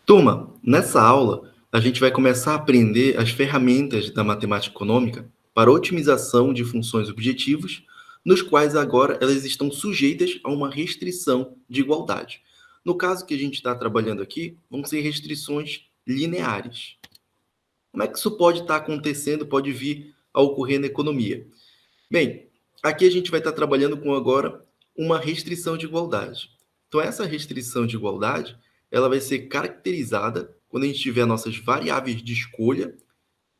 Turma, nessa aula, a gente vai começar a aprender as ferramentas da matemática econômica para otimização de funções objetivos, nos quais agora elas estão sujeitas a uma restrição de igualdade. No caso que a gente está trabalhando aqui, vão ser restrições lineares. Como é que isso pode estar acontecendo, pode vir a ocorrer na economia? Bem, aqui a gente vai estar trabalhando com agora uma restrição de igualdade. Então, essa restrição de igualdade, ela vai ser caracterizada quando a gente tiver nossas variáveis de escolha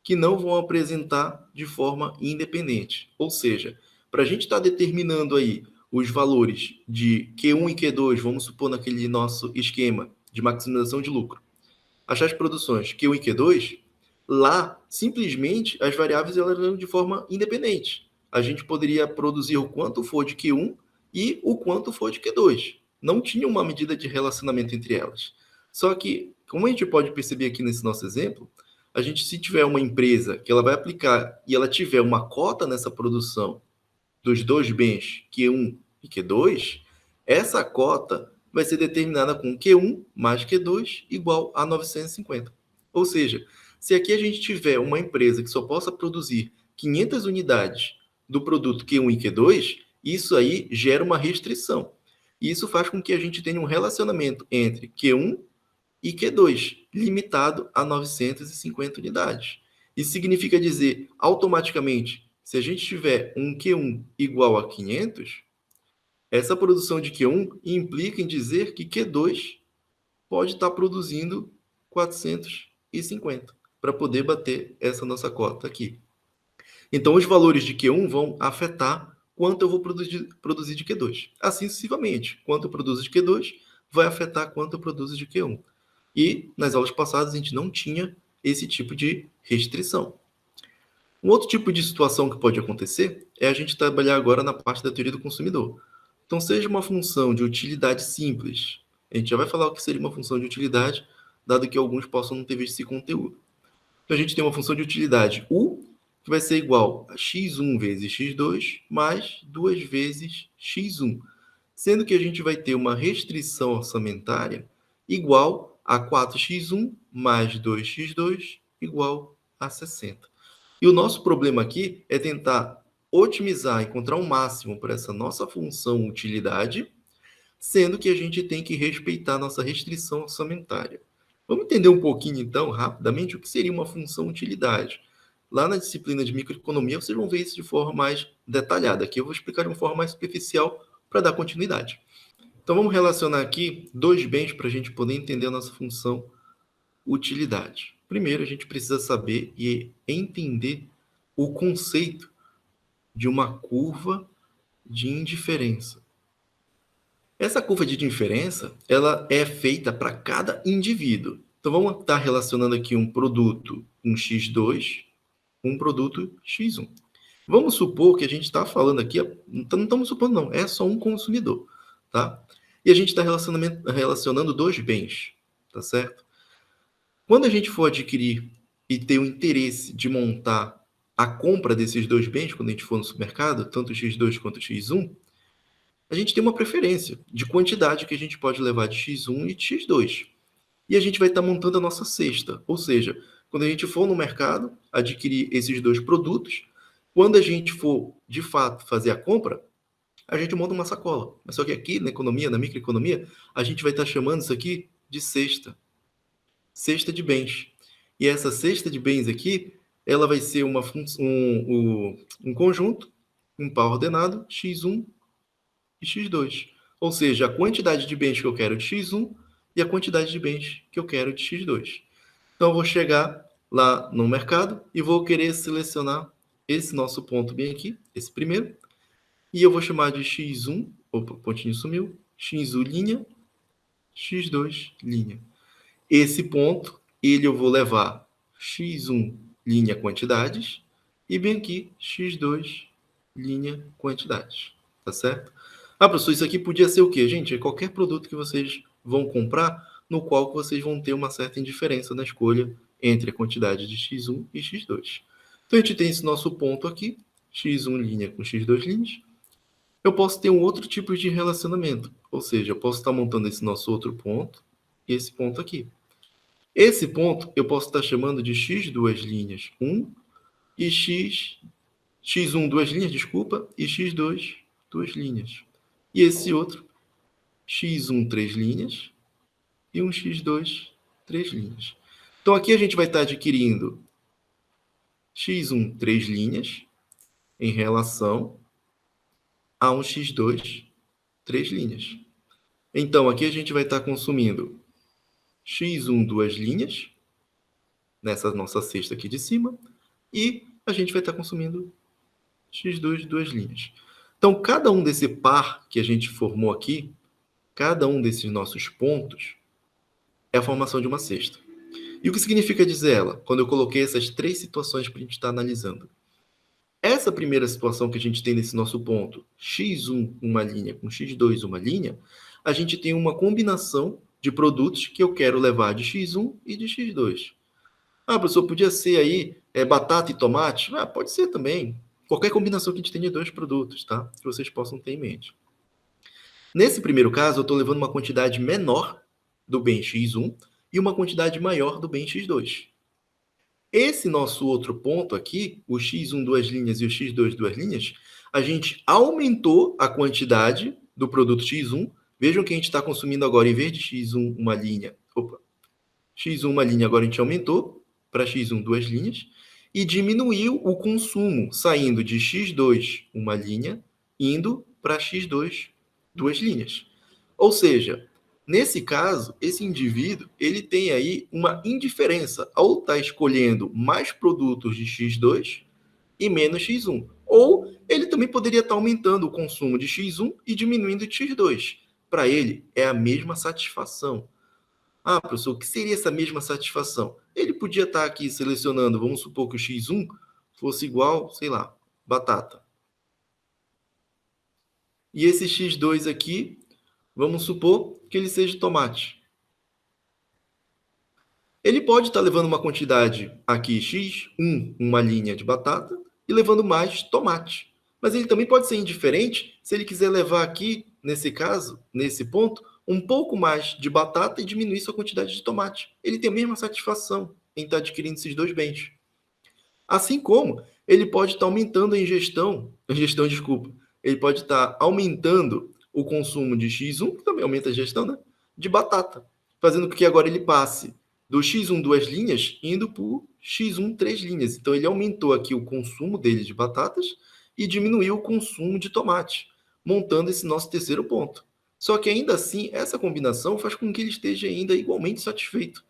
que não vão apresentar de forma independente. Ou seja, para a gente estar determinando aí os valores de Q1 e Q2, vamos supor naquele nosso esquema de maximização de lucro, achar as produções Q1 e Q2, lá simplesmente as variáveis elas eram de forma independente. A gente poderia produzir o quanto for de Q1 e o quanto for de Q2. Não tinha uma medida de relacionamento entre elas. Só que, como a gente pode perceber aqui nesse nosso exemplo, a gente, se tiver uma empresa que ela vai aplicar e ela tiver uma cota nessa produção dos dois bens Q1 e Q2, essa cota vai ser determinada com Q1 mais Q2 igual a 950. Ou seja, se aqui a gente tiver uma empresa que só possa produzir 500 unidades do produto Q1 e Q2, isso aí gera uma restrição. E isso faz com que a gente tenha um relacionamento entre Q1 e Q2, limitado a 950 unidades. Isso significa dizer, automaticamente, se a gente tiver um Q1 igual a 500, essa produção de Q1 implica em dizer que Q2 pode estar produzindo 450 para poder bater essa nossa cota aqui. Então, os valores de Q1 vão afetar quanto eu vou produzir de Q2. Assim sucessivamente. Quanto eu produzo de Q2 vai afetar quanto eu produzo de Q1. E nas aulas passadas a gente não tinha esse tipo de restrição. Um outro tipo de situação que pode acontecer é a gente trabalhar agora na parte da teoria do consumidor. Então, seja uma função de utilidade simples, a gente já vai falar o que seria uma função de utilidade, dado que alguns possam não ter visto esse conteúdo. Então, a gente tem uma função de utilidade U, que vai ser igual a x1 vezes x2 mais 2 vezes x1, sendo que a gente vai ter uma restrição orçamentária igual a 4x1 mais 2x2 igual a 60. E o nosso problema aqui é tentar otimizar, encontrar um máximo para essa nossa função utilidade, sendo que a gente tem que respeitar a nossa restrição orçamentária. Vamos entender um pouquinho, então, rapidamente, o que seria uma função utilidade. Lá na disciplina de microeconomia, vocês vão ver isso de forma mais detalhada. Aqui eu vou explicar de uma forma mais superficial para dar continuidade. Então, vamos relacionar aqui dois bens para a gente poder entender a nossa função utilidade. Primeiro, a gente precisa saber e entender o conceito de uma curva de indiferença. Essa curva de diferença, ela é feita para cada indivíduo. Então, vamos estar relacionando aqui um produto, um x2, um produto x1. Vamos supor que a gente está falando aqui, não estamos supondo não, é só um consumidor, tá? E a gente está relacionando dois bens, tá certo? Quando a gente for adquirir e ter o interesse de montar a compra desses dois bens, quando a gente for no supermercado, tanto o x2 quanto o x1, a gente tem uma preferência de quantidade que a gente pode levar de x1 e de x2. E a gente vai estar montando a nossa cesta. Ou seja, quando a gente for no mercado adquirir esses dois produtos, quando a gente for, de fato, fazer a compra, a gente monta uma sacola. Mas só que aqui, na economia, na microeconomia, a gente vai estar chamando isso aqui de cesta. Cesta de bens. E essa cesta de bens aqui, ela vai ser um conjunto, um par ordenado, x1 e x2. Ou seja, a quantidade de bens que eu quero de x1 e a quantidade de bens que eu quero de x2. Então, eu vou chegar lá no mercado e vou querer selecionar esse nosso ponto bem aqui, esse primeiro, e eu vou chamar de x1, opa, o pontinho sumiu, x1 linha, x2 linha. Esse ponto, ele eu vou levar x1 linha quantidades e bem aqui x2 linha quantidades, tá certo? Ah, professor, isso aqui podia ser o quê? Gente, é qualquer produto que vocês vão comprar, no qual vocês vão ter uma certa indiferença na escolha entre a quantidade de x1 e x2. Então, a gente tem esse nosso ponto aqui, x1 linha com x2 linhas. Eu posso ter um outro tipo de relacionamento, ou seja, eu posso estar montando esse nosso outro ponto e esse ponto aqui. Esse ponto eu posso estar chamando de x duas linhas 1 e x1 duas linhas, desculpa, e x2 duas linhas. E esse outro, x1 três linhas e um x2 três linhas. Então aqui a gente vai estar adquirindo x1 três linhas em relação a um x2 três linhas. Então aqui a gente vai estar consumindo x1 duas linhas nessa nossa cesta aqui de cima e a gente vai estar consumindo x2 duas linhas. Então cada um desse par que a gente formou aqui, cada um desses nossos pontos é a formação de uma cesta. E o que significa dizer ela? Quando eu coloquei essas três situações para a gente estar analisando. Essa primeira situação que a gente tem nesse nosso ponto, x1 uma linha com x2 uma linha, a gente tem uma combinação de produtos que eu quero levar de x1 e de x2. Ah, professor, podia ser aí batata e tomate? Ah, pode ser também. Qualquer combinação que a gente tenha de dois produtos, tá? Que vocês possam ter em mente. Nesse primeiro caso, eu estou levando uma quantidade menor do bem x1 e uma quantidade maior do bem x2. Esse nosso outro ponto aqui, o x1 duas linhas e o x2 duas linhas, a gente aumentou a quantidade do produto x1. Vejam que a gente está consumindo agora, em vez de x1 uma linha, x1 uma linha, agora a gente aumentou para x1 duas linhas e diminuiu o consumo, saindo de x2 uma linha, indo para x2 duas linhas. Ou seja, nesse caso, esse indivíduo ele tem aí uma indiferença ao estar escolhendo mais produtos de x2 e menos x1. Ou ele também poderia estar aumentando o consumo de x1 e diminuindo de x2. Para ele, é a mesma satisfação. Ah, professor, o que seria essa mesma satisfação? Ele podia estar aqui selecionando, vamos supor que o x1 fosse igual, sei lá, batata. E esse x2 aqui, vamos supor que ele seja tomate. Ele pode estar levando uma quantidade aqui x1, uma linha de batata, e levando mais tomate. Mas ele também pode ser indiferente se ele quiser levar aqui, nesse caso, nesse ponto, um pouco mais de batata e diminuir sua quantidade de tomate. Ele tem a mesma satisfação em estar adquirindo esses dois bens. Assim como ele pode estar aumentando desculpa, ele pode estar aumentando o consumo de x1, que também aumenta a ingestão, né? De batata, fazendo com que agora ele passe do x1 duas linhas indo para o x1 três linhas. Então ele aumentou aqui o consumo dele de batatas e diminuiu o consumo de tomate, montando esse nosso terceiro ponto. Só que ainda assim, essa combinação faz com que ele esteja ainda igualmente satisfeito.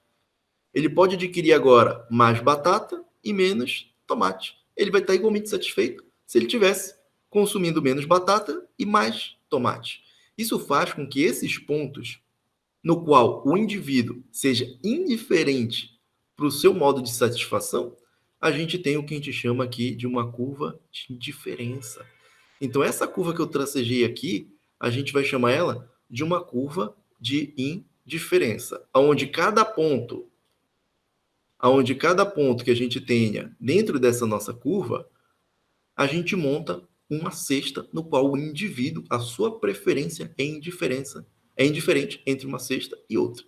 Ele pode adquirir agora mais batata e menos tomate. Ele vai estar igualmente satisfeito se ele tivesse consumindo menos batata e mais tomate. Isso faz com que esses pontos, no qual o indivíduo seja indiferente para o seu modo de satisfação, a gente tem o que a gente chama aqui de uma curva de indiferença. Então, essa curva que eu tracejei aqui, a gente vai chamar ela de uma curva de indiferença, onde cada ponto que a gente tenha dentro dessa nossa curva, a gente monta uma cesta no qual o indivíduo, a sua preferência é indiferente entre uma cesta e outra.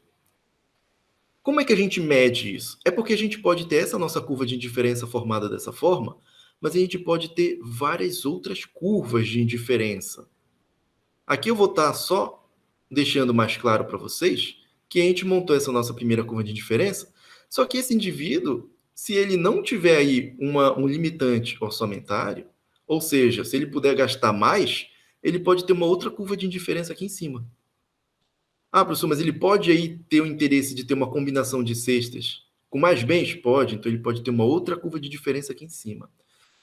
Como é que a gente mede isso? É porque a gente pode ter essa nossa curva de indiferença formada dessa forma, mas a gente pode ter várias outras curvas de indiferença. Aqui eu vou estar só deixando mais claro para vocês que a gente montou essa nossa primeira curva de indiferença, só que esse indivíduo, se ele não tiver aí um limitante orçamentário, ou seja, se ele puder gastar mais, ele pode ter uma outra curva de indiferença aqui em cima. Ah, professor, mas ele pode aí ter o interesse de ter uma combinação de cestas com mais bens? Pode, então ele pode ter uma outra curva de diferença aqui em cima.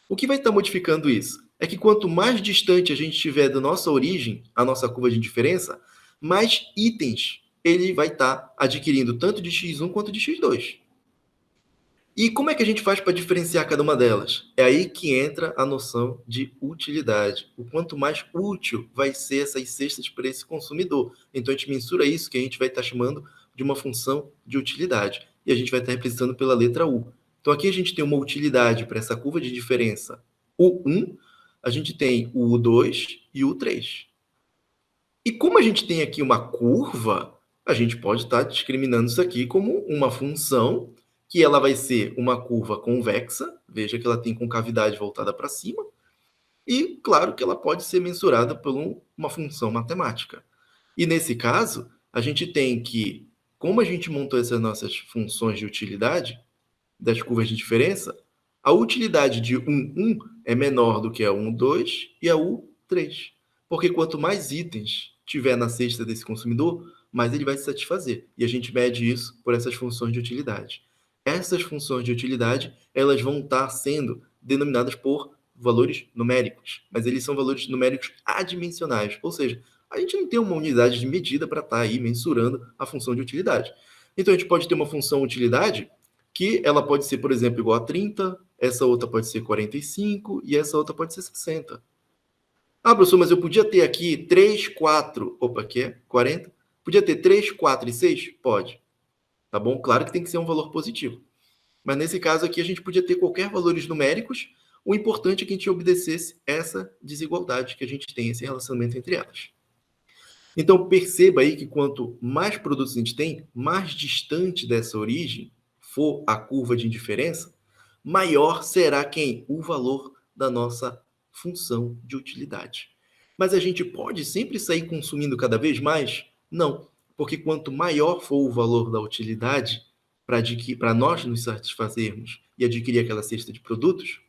O que vai estar modificando isso? É que quanto mais distante a gente estiver da nossa origem, a nossa curva de diferença, mais itens ele vai estar adquirindo, tanto de x1 quanto de x2. E como é que a gente faz para diferenciar cada uma delas? É aí que entra a noção de utilidade. O quanto mais útil vai ser essas cestas para esse consumidor. Então a gente mensura isso que a gente vai estar chamando de uma função de utilidade. E a gente vai estar representando pela letra U. Então aqui a gente tem uma utilidade para essa curva de diferença U1, a gente tem o U2 e o U3. E como a gente tem aqui uma curva, A gente pode estar discriminando isso aqui como uma função que ela vai ser uma curva convexa, veja que ela tem concavidade voltada para cima, e claro que ela pode ser mensurada por uma função matemática. E nesse caso, a gente tem que, como a gente montou essas nossas funções de utilidade, das curvas de diferença, a utilidade de 1 é menor do que a 2 e a U3. Porque quanto mais itens tiver na cesta desse consumidor, mais ele vai se satisfazer. E a gente mede isso por essas funções de utilidade. Essas funções de utilidade, elas vão estar sendo denominadas por valores numéricos, mas eles são valores numéricos adimensionais, ou seja, a gente não tem uma unidade de medida para estar aí mensurando a função de utilidade. Então a gente pode ter uma função utilidade que ela pode ser, por exemplo, igual a 30, essa outra pode ser 45 e essa outra pode ser 60. Ah, professor, mas eu podia ter aqui 3, 4, opa, aqui é 40? Podia ter 3, 4 e 6? Pode. Tá bom? Claro que tem que ser um valor positivo. Mas nesse caso aqui a gente podia ter qualquer valores numéricos, o importante é que a gente obedecesse essa desigualdade, que a gente tem esse relacionamento entre elas. Então perceba aí que quanto mais produtos a gente tem, mais distante dessa origem for a curva de indiferença, maior será quem? O valor da nossa função de utilidade. Mas a gente pode sempre sair consumindo cada vez mais? Não, porque quanto maior for o valor da utilidade para nós nos satisfazermos e adquirir aquela cesta de produtos,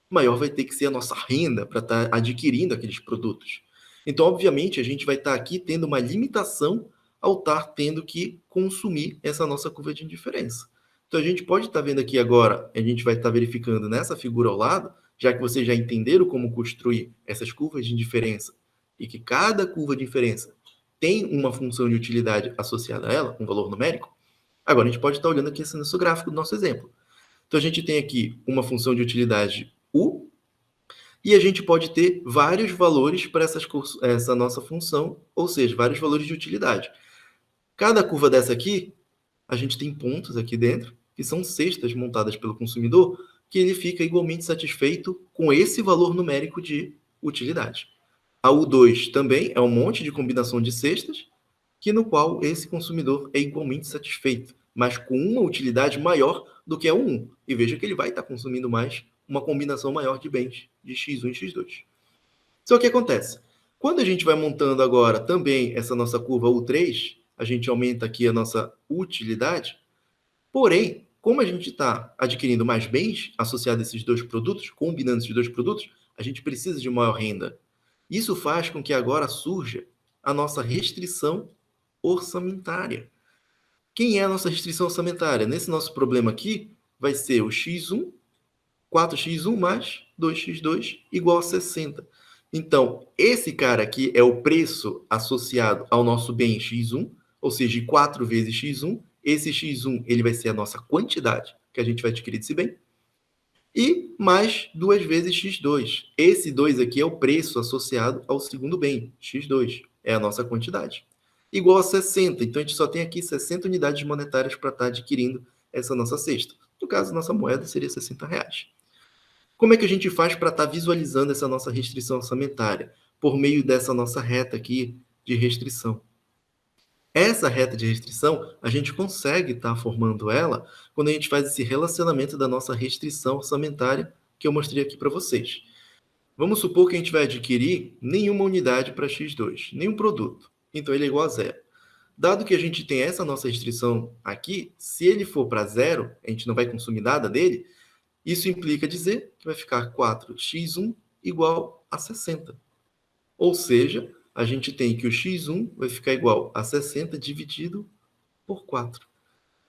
maior vai ter que ser a nossa renda para estar adquirindo aqueles produtos. Então, obviamente, a gente vai estar aqui tendo uma limitação ao estar tendo que consumir essa nossa curva de indiferença. Então, a gente pode estar vendo aqui agora, a gente vai estar verificando nessa figura ao lado, já que vocês já entenderam como construir essas curvas de indiferença e que cada curva de indiferença tem uma função de utilidade associada a ela, um valor numérico, agora a gente pode estar olhando aqui esse nosso gráfico do nosso exemplo. Então, a gente tem aqui uma função de utilidade U, e a gente pode ter vários valores para essa nossa função, ou seja, vários valores de utilidade. Cada curva dessa aqui, a gente tem pontos aqui dentro, que são cestas montadas pelo consumidor, que ele fica igualmente satisfeito com esse valor numérico de utilidade. A U2 também é um monte de combinação de cestas, que no qual esse consumidor é igualmente satisfeito, mas com uma utilidade maior do que a U1. E veja que ele vai estar consumindo mais uma combinação maior de bens, de X1 e X2. Só que acontece, quando a gente vai montando agora também essa nossa curva U3, a gente aumenta aqui a nossa utilidade, porém, como a gente está adquirindo mais bens associados a esses dois produtos, combinando esses dois produtos, a gente precisa de maior renda. Isso faz com que agora surja a nossa restrição orçamentária. Quem é a nossa restrição orçamentária? Nesse nosso problema aqui, vai ser o x1, 4x1 mais 2x2 igual a 60. Então, esse cara aqui é o preço associado ao nosso bem x1, ou seja, de 4 vezes x1. Esse x1 ele vai ser a nossa quantidade que a gente vai adquirir desse bem. E mais 2 vezes x2. Esse 2 aqui é o preço associado ao segundo bem, x2. É a nossa quantidade. Igual a 60. Então, a gente só tem aqui 60 unidades monetárias para estar adquirindo essa nossa cesta. No caso, nossa moeda seria R$60. Como é que a gente faz para estar visualizando essa nossa restrição orçamentária? Por meio dessa nossa reta aqui de restrição. Essa reta de restrição, a gente consegue estar formando ela quando a gente faz esse relacionamento da nossa restrição orçamentária que eu mostrei aqui para vocês. Vamos supor que a gente vai adquirir nenhuma unidade para X2, nenhum produto. Então ele é igual a zero. Dado que a gente tem essa nossa restrição aqui, se ele for para zero, a gente não vai consumir nada dele, isso implica dizer que vai ficar 4x1 igual a 60. Ou seja, a gente tem que o x1 vai ficar igual a 60 dividido por 4.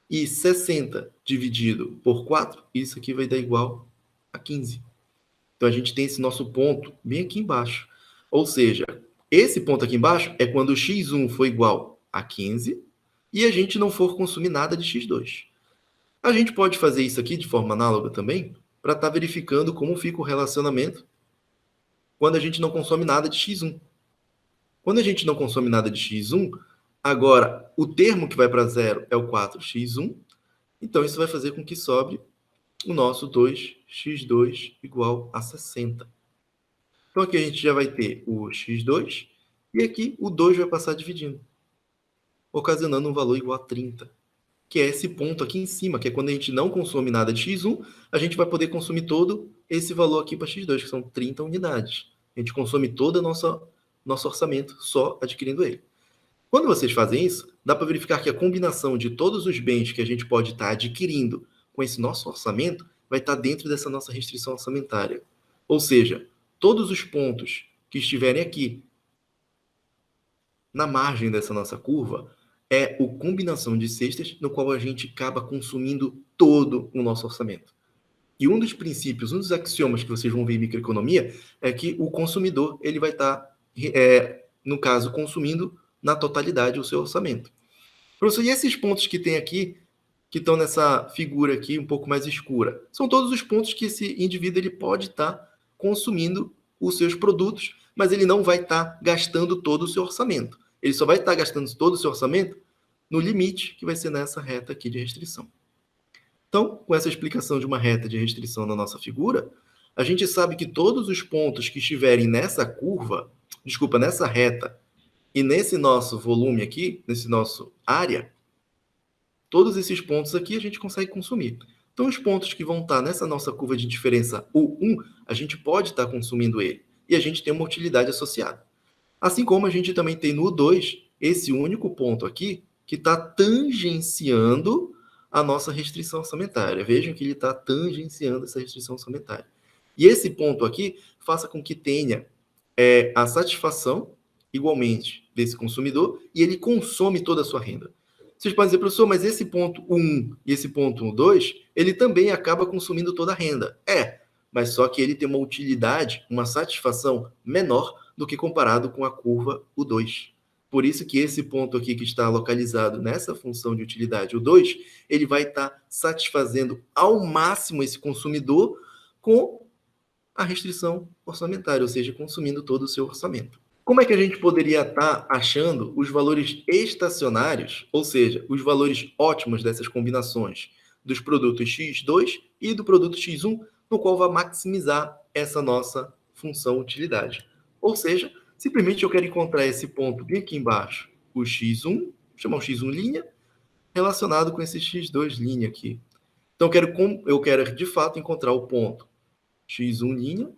E 60 dividido por 4, isso aqui vai dar igual a 15. Então a gente tem esse nosso ponto bem aqui embaixo. Ou seja, esse ponto aqui embaixo é quando o x1 for igual a 15 e a gente não for consumir nada de x2. A gente pode fazer isso aqui de forma análoga também, para estar verificando como fica o relacionamento quando a gente não consome nada de x1. Quando a gente não consome nada de x1, agora o termo que vai para zero é o 4x1, então isso vai fazer com que sobre o nosso 2x2 igual a 60. Então aqui a gente já vai ter o x2 e aqui o 2 vai passar dividindo. ocasionando um valor igual a 30, que é esse ponto aqui em cima, que é quando a gente não consome nada de x1, a gente vai poder consumir todo esse valor aqui para x2, que são 30 unidades. A gente consome todo o nosso orçamento só adquirindo ele. Quando vocês fazem isso, dá para verificar que a combinação de todos os bens que a gente pode estar adquirindo com esse nosso orçamento vai estar dentro dessa nossa restrição orçamentária. Ou seja, todos os pontos que estiverem aqui na margem dessa nossa curva é a combinação de cestas no qual a gente acaba consumindo todo o nosso orçamento. E um dos princípios, um dos axiomas que vocês vão ver em microeconomia é que o consumidor ele vai estar, no caso, consumindo na totalidade o seu orçamento. Professor, e esses pontos que tem aqui, que estão nessa figura aqui um pouco mais escura, são todos os pontos que esse indivíduo ele pode estar consumindo os seus produtos, mas ele não vai estar gastando todo o seu orçamento. Ele só vai estar gastando todo o seu orçamento no limite, que vai ser nessa reta aqui de restrição. Então, com essa explicação de uma reta de restrição na nossa figura, a gente sabe que todos os pontos que estiverem nessa curva, nessa reta, e nesse nosso volume aqui, nesse nosso área, todos esses pontos aqui a gente consegue consumir. Então, os pontos que vão estar nessa nossa curva de diferença U1, a gente pode estar consumindo ele. E a gente tem uma utilidade associada. Assim como a gente também tem no U2, esse único ponto aqui, que está tangenciando a nossa restrição orçamentária. Vejam que ele está tangenciando essa restrição orçamentária. E esse ponto aqui faça com que tenha a satisfação, igualmente, desse consumidor, e ele consome toda a sua renda. Vocês podem dizer, professor, mas esse ponto 1 e esse ponto 2, ele também acaba consumindo toda a renda. Mas só que ele tem uma utilidade, uma satisfação menor do que comparado com a curva U2. Por isso que esse ponto aqui que está localizado nessa função de utilidade, o 2, ele vai estar satisfazendo ao máximo esse consumidor com a restrição orçamentária, ou seja, consumindo todo o seu orçamento. Como é que a gente poderia estar achando os valores estacionários, ou seja, os valores ótimos dessas combinações dos produtos X2 e do produto X1, no qual vai maximizar essa nossa função utilidade? Ou seja, simplesmente eu quero encontrar esse ponto bem aqui embaixo, o X1, vou chamar o X1 linha, relacionado com esse X2 linha aqui. Então, eu quero de fato encontrar o ponto X1 linha,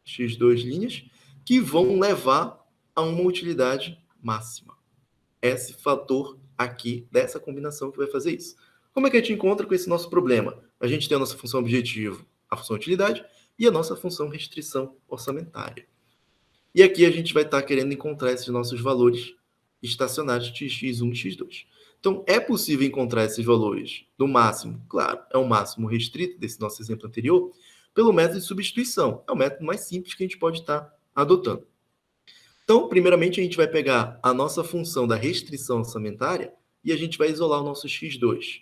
X2 linhas, que vão levar a uma utilidade máxima. Esse fator aqui dessa combinação que vai fazer isso. Como é que a gente encontra com esse nosso problema? A gente tem a nossa função objetivo, a função utilidade, e a nossa função restrição orçamentária. E aqui a gente vai estar querendo encontrar esses nossos valores estacionários de x1 e x2. Então, é possível encontrar esses valores do máximo, claro, é o máximo restrito desse nosso exemplo anterior, pelo método de substituição. É o método mais simples que a gente pode estar adotando. Então, primeiramente, a gente vai pegar a nossa função da restrição orçamentária e a gente vai isolar o nosso x2.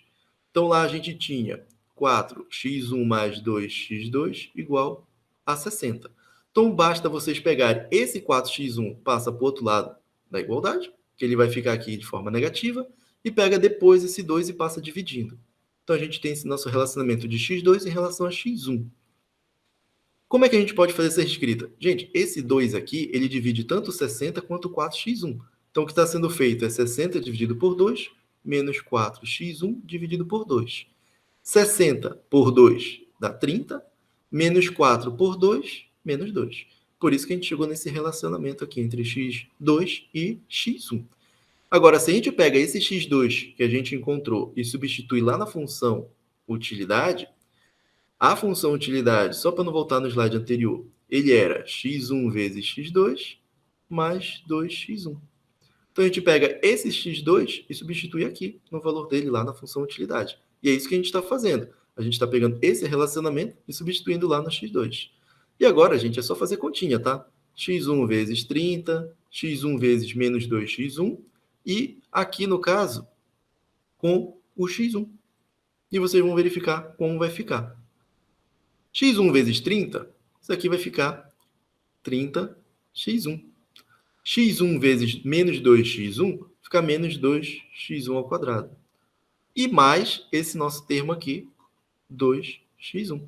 Então, lá a gente tinha 4x1 mais 2x2 igual a 60. Então, basta vocês pegarem esse 4x1, passa para o outro lado da igualdade, que ele vai ficar aqui de forma negativa, e pega depois esse 2 e passa dividindo. Então, a gente tem esse nosso relacionamento de x2 em relação a x1. Como é que a gente pode fazer essa escrita? Gente, esse 2 aqui, ele divide tanto 60 quanto 4x1. Então, o que está sendo feito é 60 dividido por 2, menos 4x1 dividido por 2. 60 por 2 dá 30, menos 4 por 2, menos 2. Por isso que a gente chegou nesse relacionamento aqui entre x2 e x1. Agora, se a gente pega esse x2 que a gente encontrou e substitui lá na função utilidade, a função utilidade, só para não voltar no slide anterior, ele era x1 vezes x2 mais 2x1. Então, a gente pega esse x2 e substitui aqui no valor dele lá na função utilidade. E é isso que a gente está fazendo. A gente está pegando esse relacionamento e substituindo lá no x2. E agora, gente, é só fazer continha, tá? x1 vezes 30, x1 vezes menos 2x1, e aqui, no caso, com o x1. E vocês vão verificar como vai ficar. x1 vezes 30, isso aqui vai ficar 30x1. x1 vezes menos 2x1 fica menos 2x1 ao quadrado. E mais esse nosso termo aqui, 2x1.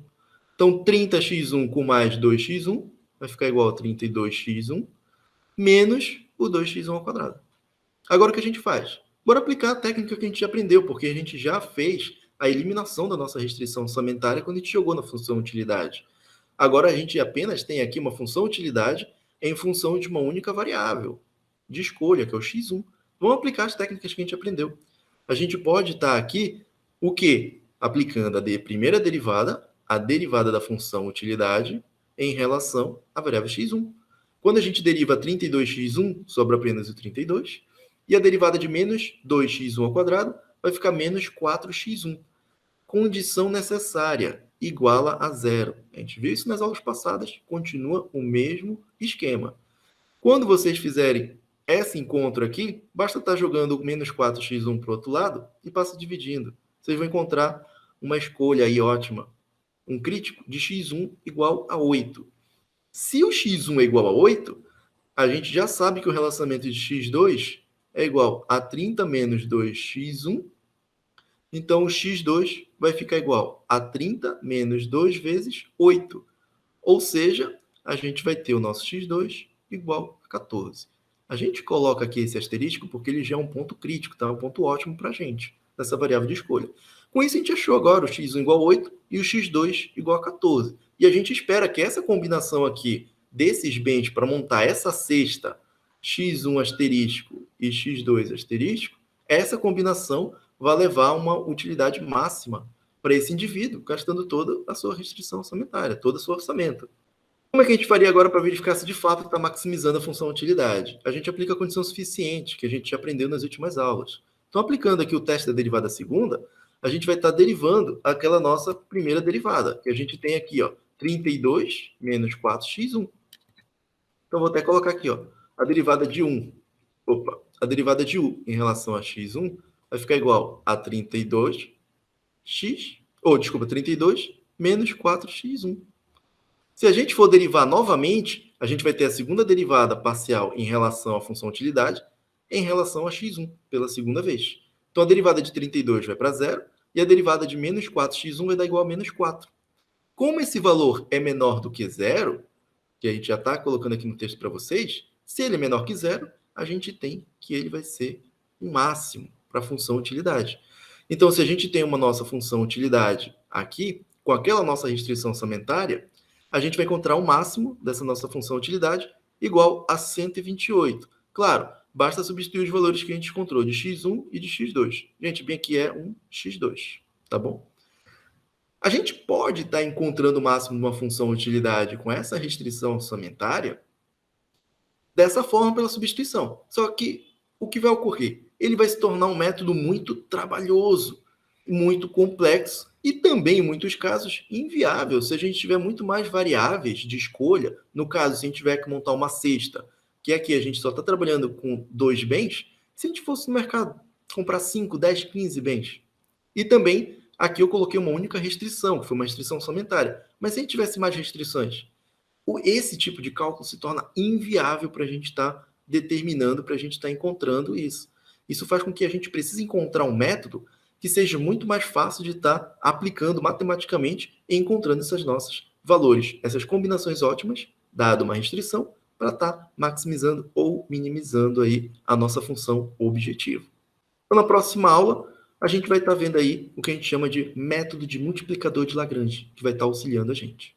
Então, 30x1 com mais 2x1 vai ficar igual a 32x1 menos o 2x1 ao quadrado. Agora, o que a gente faz? Bora aplicar a técnica que a gente já aprendeu, porque a gente já fez a eliminação da nossa restrição orçamentária quando a gente jogou na função utilidade. Agora a gente apenas tem aqui uma função utilidade em função de uma única variável de escolha, que é o x1. Vamos aplicar as técnicas que a gente aprendeu. A gente pode estar aqui, o quê? Aplicando a primeira derivada, a derivada da função utilidade, em relação à variável x1. Quando a gente deriva 32x1, sobra apenas o 32, e a derivada de menos 2x1 ao quadrado vai ficar menos 4x1. Condição necessária, iguala a zero. A gente viu isso nas aulas passadas, continua o mesmo esquema. Quando vocês fizerem esse encontro aqui, basta estar jogando menos 4x1 para o outro lado e passa dividindo. Vocês vão encontrar uma escolha aí ótima, um crítico de x1 igual a 8. Se o x1 é igual a 8, a gente já sabe que o relacionamento de x2 é igual a 30 menos 2x1. Então, o x2 vai ficar igual a 30 menos 2 vezes 8. Ou seja, a gente vai ter o nosso x2 igual a 14. A gente coloca aqui esse asterisco porque ele já é um ponto crítico, tá? Um ponto ótimo para a gente, nessa variável de escolha. Com isso, a gente achou agora o x1 igual a 8 e o x2 igual a 14. E a gente espera que essa combinação aqui desses bens para montar essa cesta x1 asterisco e x2 asterisco, essa combinação vai levar a uma utilidade máxima para esse indivíduo, gastando toda a sua restrição orçamentária, todo o seu orçamento. Como é que a gente faria agora para verificar se de fato está maximizando a função utilidade? A gente aplica a condição suficiente, que a gente já aprendeu nas últimas aulas. Então, aplicando aqui o teste da derivada segunda, a gente vai estar derivando aquela nossa primeira derivada, que a gente tem aqui, ó, 32 menos 4x1. Então, vou até colocar aqui, ó, a derivada de 1. A derivada de u em relação a x1 vai ficar igual a 32 menos 4x1. Se a gente for derivar novamente, a gente vai ter a segunda derivada parcial em relação à função utilidade em relação a x1, pela segunda vez. Então, a derivada de 32 vai para zero e a derivada de menos 4x1 vai dar igual a menos 4. Como esse valor é menor do que zero, que a gente já está colocando aqui no texto para vocês, se ele é menor que zero, a gente tem que ele vai ser o máximo para a função utilidade. Então, se a gente tem uma nossa função utilidade aqui, com aquela nossa restrição orçamentária, a gente vai encontrar o máximo dessa nossa função utilidade igual a 128. Claro, basta substituir os valores que a gente encontrou de x1 e de x2. Gente, bem aqui é um x2, tá bom? A gente pode estar encontrando o máximo de uma função utilidade com essa restrição orçamentária dessa forma pela substituição. Só que o que vai ocorrer? Ele vai se tornar um método muito trabalhoso, muito complexo e também, em muitos casos, inviável se a gente tiver muito mais variáveis de escolha. No caso, se a gente tiver que montar uma cesta, que aqui a gente só está trabalhando com 2 bens, se a gente fosse no mercado comprar 5, 10, 15 bens. E também, aqui eu coloquei uma única restrição, que foi uma restrição orçamentária. Mas se a gente tivesse mais restrições, esse tipo de cálculo se torna inviável para a gente estar determinando, para a gente estar encontrando isso. Isso faz com que a gente precise encontrar um método que seja muito mais fácil de estar aplicando matematicamente e encontrando esses nossos valores, essas combinações ótimas, dado uma restrição, para estar maximizando ou minimizando aí a nossa função objetivo. Então, na próxima aula, a gente vai estar vendo aí o que a gente chama de método de multiplicador de Lagrange, que vai estar auxiliando a gente.